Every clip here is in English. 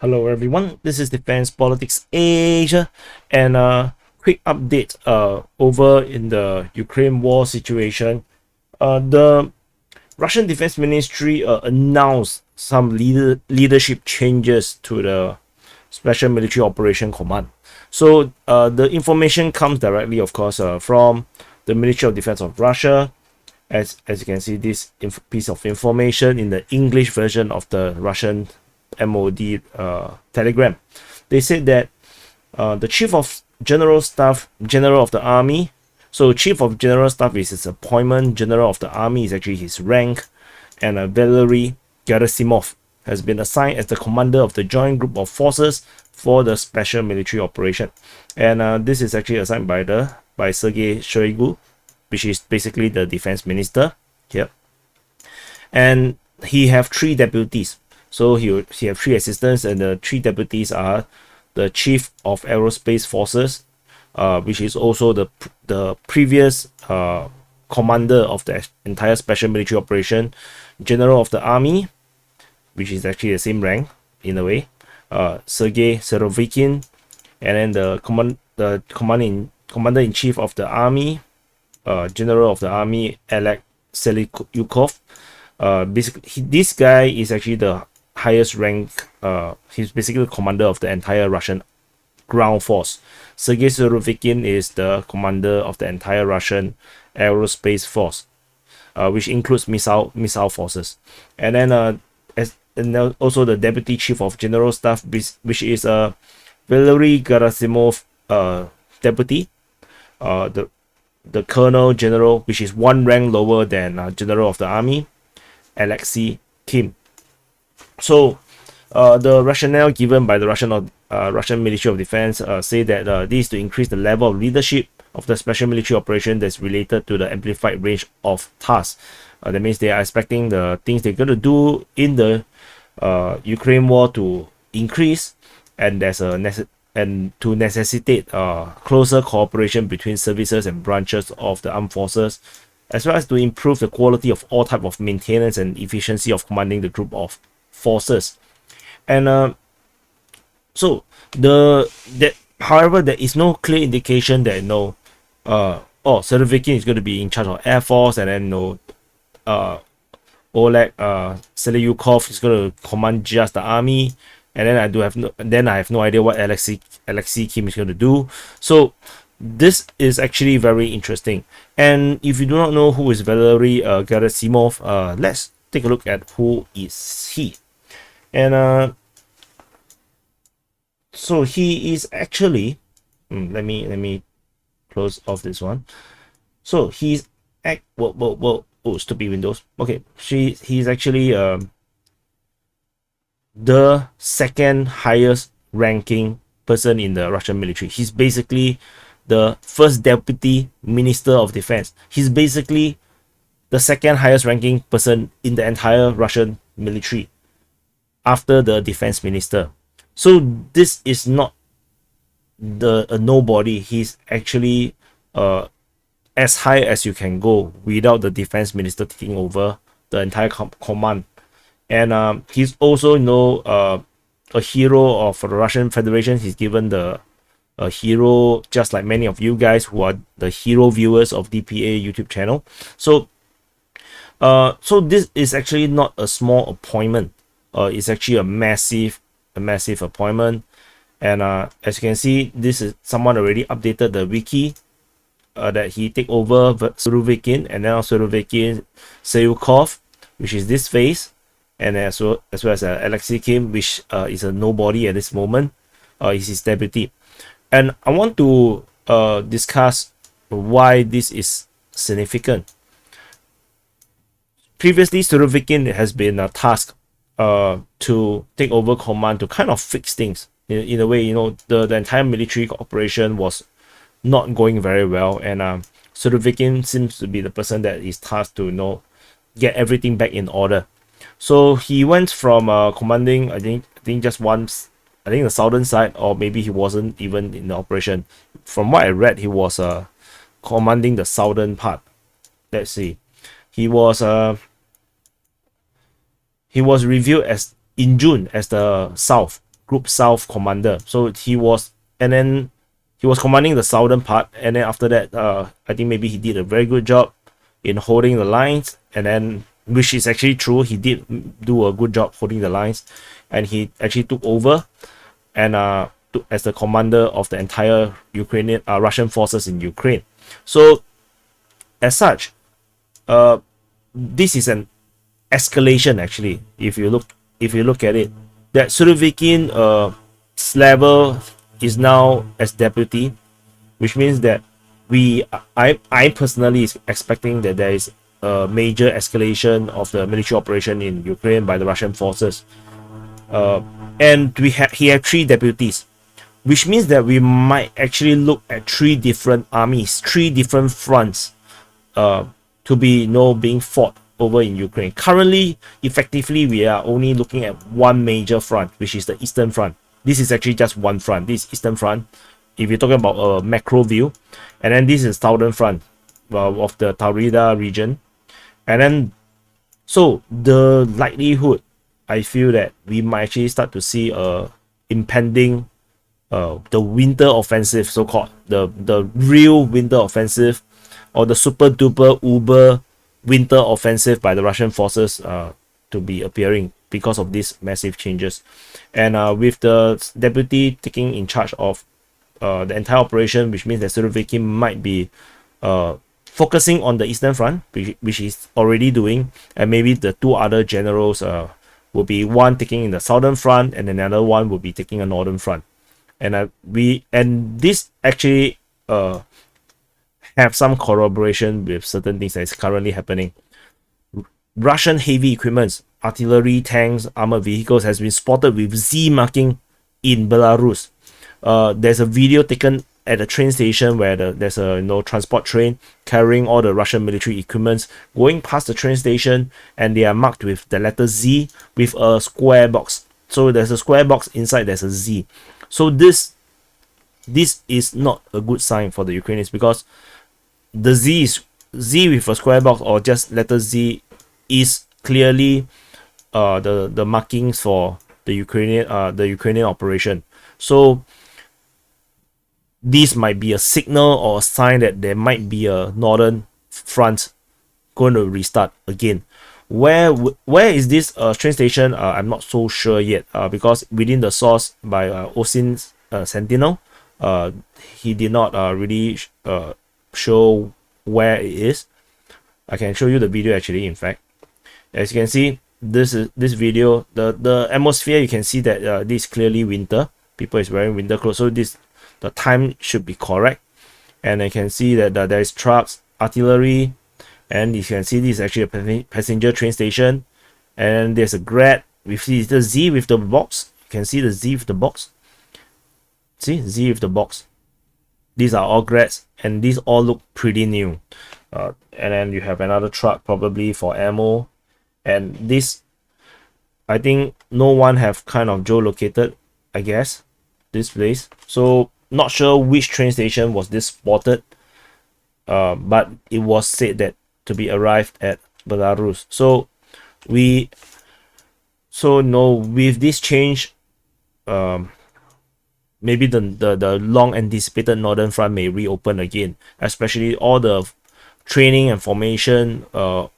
Hello everyone, this is Defense Politics Asia, and a quick update over in the Ukraine war situation. The Russian Defense Ministry announced some leadership changes to the Special Military Operation Command. So the information comes directly, of course, from the Ministry of Defense of Russia. As you can see, this piece of information in the English version of the Russian MOD telegram. They said that the Chief of General Staff, General of the Army. So Chief of General Staff is his appointment. General of the Army is actually his rank. And Valery Gerasimov has been assigned as the commander of the Joint Group of Forces for the Special Military Operation. And this is actually assigned by Sergei Shoigu, which is basically the defense minister here. And he have 3 deputies. So he have 3 assistants, and the 3 deputies are the Chief of Aerospace Forces, which is also the previous commander of the entire Special Military Operation, General of the Army, which is actually the same rank in a way, Sergei Surovikin, and then the commander-in-chief of the Army, General of the Army, Alexei Selyukov. Basically, this guy is actually the highest rank. He's basically the commander of the entire Russian ground force. Sergei Surovikin is the commander of the entire Russian aerospace force, which includes missile forces. And then also the deputy chief of general staff, which is Valery Gerasimov, deputy, the colonel general, which is 1 rank lower than general of the army, Alexei Kim. So the rationale given by the Russian Ministry of Defense say that this is to increase the level of leadership of the special military operation that's related to the amplified range of tasks. That means they are expecting the things they're going to do in the Ukraine war to increase, and to necessitate closer cooperation between services and branches of the armed forces, as well as to improve the quality of all type of maintenance and efficiency of commanding the group of forces. And however, there is no clear indication that Surovikin is going to be in charge of Air Force, and then Oleg Selyukov is going to command just the army, and then I have no idea what Alexei Kim is going to do. So this is actually very interesting. And if you do not know who is Valery Gerasimov, let's take a look at who is he. And so he is actually, let me close off this one. So he's stupid Windows. Okay, he's actually the 2nd highest ranking person in the Russian military. He's basically the 1st deputy minister of defense. He's basically the 2nd highest ranking person in the entire Russian military after the defense minister. So this is not a nobody. He's actually as high as you can go without the defense minister taking over the entire command. And he's also a hero of the Russian Federation. He's given a hero, just like many of you guys who are the hero viewers of DPA YouTube channel. So this is actually not a small appointment. It's actually a massive appointment. And as you can see, this is someone already updated the wiki that he take over Surovikin, and now Surovikin Selyukov, which is this face, and as well as Alexei Kim, which is a nobody at this moment, is his deputy. And I want to discuss why this is significant. Previously, Surovikin has been tasked to take over command, to kind of fix things. In a way, the entire military operation was not going very well, and Surovikin seems to be the person that is tasked to get everything back in order. So he went from commanding, I think just once, I think the southern side, or maybe he wasn't even in the operation. From what I read, he was commanding the southern part. Let's see, he was reviewed as in June as the South Group South commander. So he was commanding the southern part, and then after that, I think maybe he did a very good job in holding the lines, and then, which is actually true, he did do a good job holding the lines, and he actually took over and as the commander of the entire Russian forces in Ukraine. So as such, this is an escalation actually. If you look at it, that Surovikin level is now as deputy, which means that I personally is expecting that there is a major escalation of the military operation in Ukraine by the Russian forces. And he had 3 deputies, which means that we might actually look at 3 different armies, 3 different fronts to be being fought over in Ukraine. Currently, effectively, we are only looking at one major front, which is the Eastern Front. This is actually just one front. This is Eastern Front, if you're talking about a macro view. And then this is Southern Front of the Taurida region. And then, so the likelihood, I feel that we might actually start to see impending the winter offensive, so-called the real winter offensive, or the super duper uber winter offensive by the Russian forces to be appearing because of these massive changes. And with the deputy taking in charge of the entire operation, which means that Surovikin might be focusing on the Eastern Front, which he's already doing, and maybe the 2 other generals will be one taking in the Southern Front, and another one will be taking a Northern Front. And this actually have some corroboration with certain things that is currently happening. Russian heavy equipment, artillery, tanks, armored vehicles has been spotted with Z marking in Belarus. There's a video taken at a train station where there's a transport train carrying all the Russian military equipment going past the train station, and they are marked with the letter Z with a square box. So there's a square box inside, there's a Z. So this is not a good sign for the Ukrainians, because the Z with a square box or just letter Z is clearly the markings for the Ukrainian operation. So this might be a signal or a sign that there might be a northern front going to restart again. Where is this train station? I'm not so sure yet, because within the source by Osin's Sentinel, he did not really show where it is. I can show you the video actually. In fact, as you can see, this video, the atmosphere, you can see that this is clearly winter. People is wearing winter clothes, so the time should be correct. And I can see that there is trucks, artillery, and you can see this is actually a passenger train station. And there's a grad with the Z with the box. You can see the Z with the box. See, Z with the box. These are all grads, and these all look pretty new. And then you have another truck probably for ammo. And this, I think no one have kind of geolocated, I guess, this place. So not sure which train station was this spotted, but it was said that to be arrived at Belarus. So with this change, maybe the long anticipated northern front may reopen again, especially all the training and formation of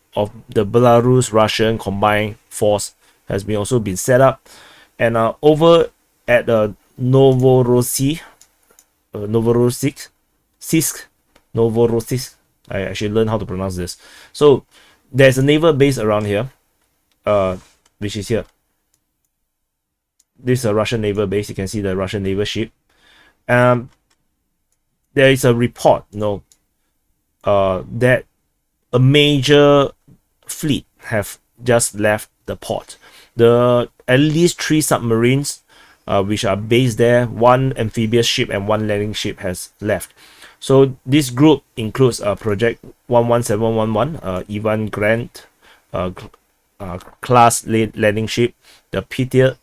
the Belarus Russian combined force has been also been set up. And over at Novorossiysk, I should learn how to pronounce this. So there's a naval base around here, which is here. This is a Russian naval base. You can see the Russian naval ship. There is a report, that a major fleet have just left the port. At least 3 submarines, which are based there, 1 amphibious ship and 1 landing ship has left. So this group includes Project 11711, Ivan Grant class landing ship, the Peter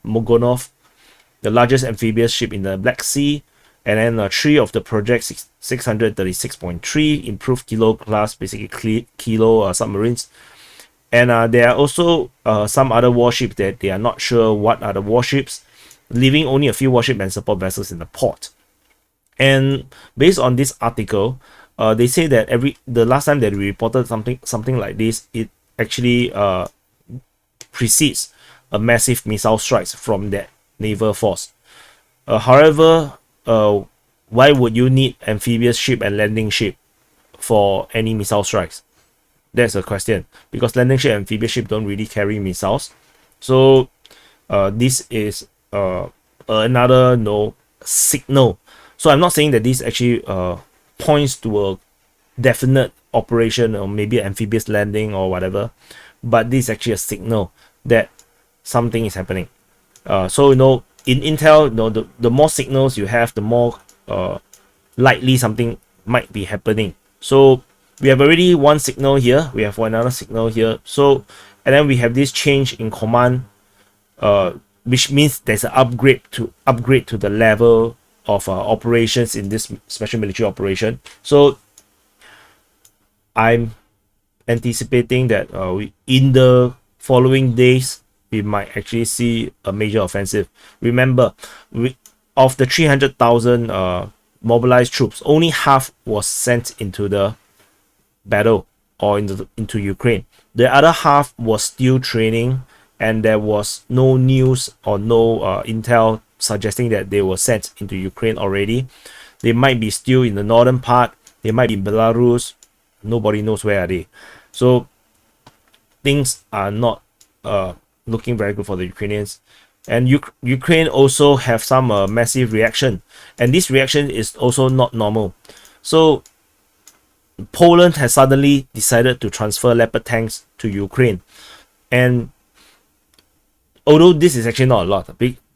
Mogonov, the largest amphibious ship in the Black Sea, and then 3 of the Project 636.3 improved kilo class, basically kilo submarines. And there are also some other warships that they are not sure what are the warships. leaving only a few warship and support vessels in the port. And based on this article, they say that the last time that we reported something like this, it actually precedes a massive missile strikes from that naval force. However, why would you need amphibious ship and landing ship for any missile strikes? That's a question, because landing ship and amphibious ship don't really carry missiles. So this is another signal. So I'm not saying that this actually points to a definite operation or maybe amphibious landing or whatever, but this is actually a signal that something is happening. So in intel, the more signals you have, the more likely something might be happening. So we have already one signal here, we have another signal here, so and then we have this change in command, which means there's an upgrade to the level of operations in this special military operation. So I'm anticipating that in the following days we might actually see a major offensive. Remember, of the 300,000 mobilized troops, only half was sent into the battle or into Ukraine. The other half was still training, and there was no news or no intel suggesting that they were sent into Ukraine already. They might be still in the northern part, they might be in Belarus, nobody knows where are they. So things are not looking very good for the Ukrainians. And Ukraine also have some massive reaction, and this reaction is also not normal. So Poland has suddenly decided to transfer Leopard tanks to Ukraine, and although this is actually not a lot,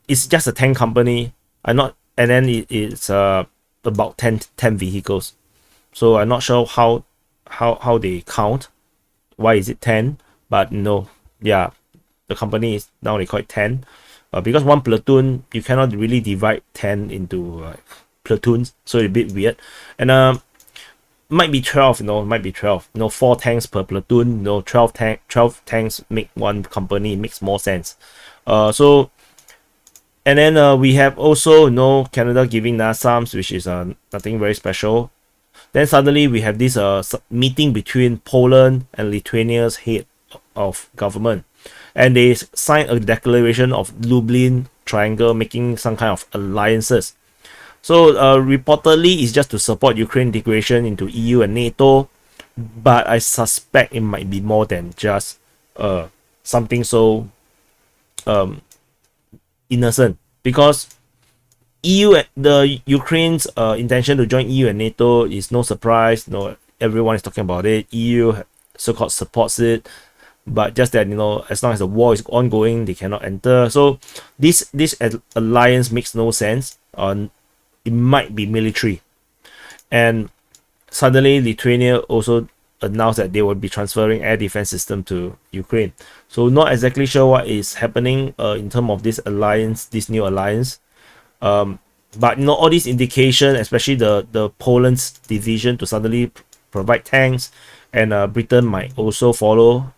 it's just a tank company. And then it's about 10 vehicles. So I'm not sure how they count. Why is it 10? But no, yeah, the company is now they call it 10. Because one platoon, you cannot really divide 10 into platoons, so it's a bit weird. And might be 12, might be 12. 4 tanks per platoon, 12 tanks make one company, makes more sense. So, and then we have also Canada giving NASAMS, which is nothing very special. Then suddenly we have this meeting between Poland and Lithuania's head of government, and they signed a declaration of Lublin Triangle, making some kind of alliances. So reportedly it's just to support Ukraine integration into EU and NATO, but I suspect it might be more than just something so innocent, because the Ukraine's intention to join EU and NATO is no surprise. Everyone is talking about it. EU so-called supports it, but just that as long as the war is ongoing, they cannot enter. So this alliance makes no sense. It might be military, and suddenly Lithuania also announced that they will be transferring air defense system to Ukraine. So not exactly sure what is happening in terms of this alliance, this new alliance. But all these indication, especially the Poland's decision to suddenly provide tanks, and Britain might also follow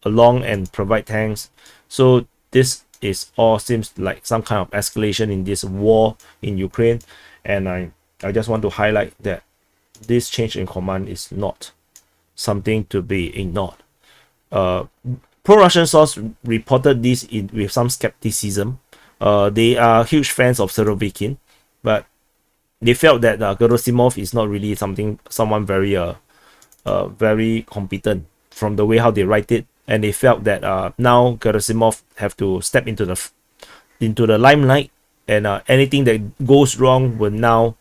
along and provide tanks. So this is all seems like some kind of escalation in this war in Ukraine, and I just want to highlight that this change in command is not something to be ignored. Pro-Russian source reported this with some skepticism. They are huge fans of Surovikin, but they felt that Gerasimov is not really someone very very competent from the way how they write it, and they felt that now Gerasimov have to step into the limelight, and anything that goes wrong will now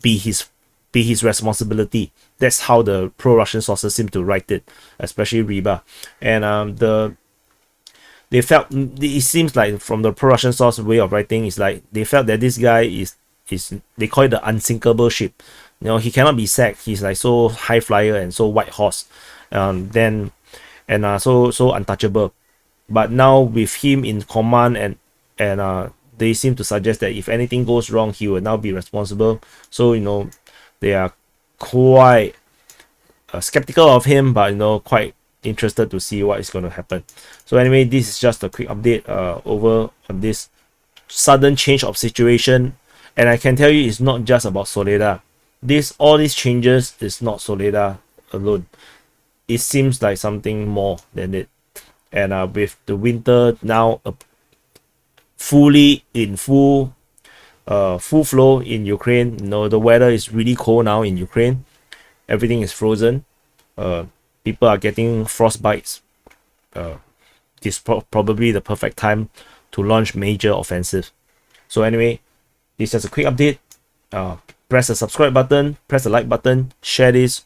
be his responsibility. That's how the pro-Russian sources seem to write it, especially Riba. And they felt, it seems like from the pro-Russian source way of writing is like they felt that this guy is they call it the unsinkable ship. He cannot be sacked. He's like so high flyer and so white horse, so untouchable. But now with him in command, and they seem to suggest that if anything goes wrong, he will now be responsible. So they are quite skeptical of him, but quite interested to see what is going to happen. So anyway, this is just a quick update over on this sudden change of situation, and I can tell you it's not just about Soledad. All these changes is not Soledad alone. It seems like something more than it. And with the winter now fully in full flow in Ukraine, the weather is really cold now in Ukraine. Everything is frozen. People are getting frostbites. This probably the perfect time to launch major offensive. So anyway, this is a quick update. Press the subscribe button, press the like button, share this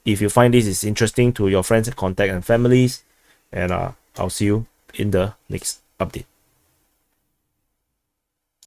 if you find this is interesting to your friends, contact, and families. And I'll see you in the next update.